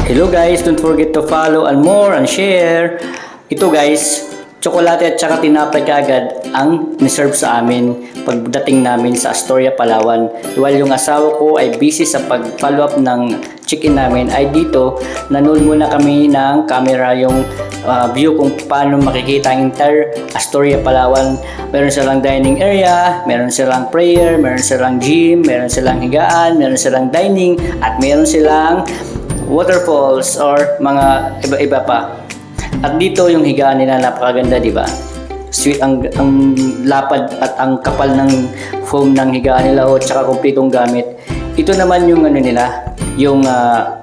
Hello guys, don't forget to follow and more and share. Ito guys, tsokolate at saka tinapay kaagad ang niserve sa amin pagdating namin sa Astoria, Palawan. While yung asawa ko ay busy sa pag-follow up ng chicken namin, ay dito nanood muna kami ng camera yung view kung paano makikita ang entire Astoria, Palawan. Meron silang dining area, meron silang prayer, meron silang gym, meron silang higaan, meron silang dining, at meron silang waterfalls or mga iba-iba pa. At dito yung higaan nila napakaganda, di ba? Sweet ang lapad at ang kapal ng foam ng higaan nila, o tsaka kumpletong gamit. Ito naman yung ano nila, yung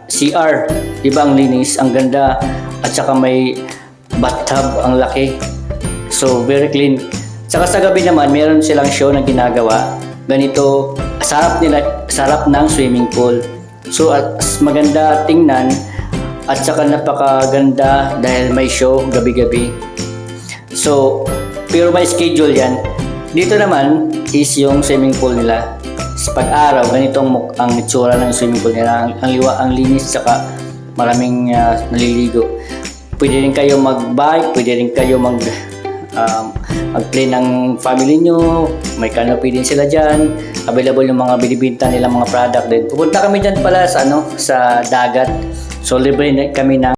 CR, di ba? Ang linis, ang ganda, at saka may bathtub, ang laki. So very clean. Saka sa gabi naman, meron silang show na ginagawa. Ganito, sarap ng swimming pool. So at maganda tingnan at saka napakaganda dahil may show gabi-gabi. So pero may schedule yan. Dito naman is yung swimming pool nila. Sa pag-araw, ganito ang itsura ng swimming pool nila. Ang linis, saka maraming naliligo. Pwede rin kayo mag-bike, pwede rin kayo mag-play ng family nyo. May canopy din sila dyan. Available yung mga binibinta nilang mga product din. Pupunta kami dyan pala sa dagat. So libre kami ng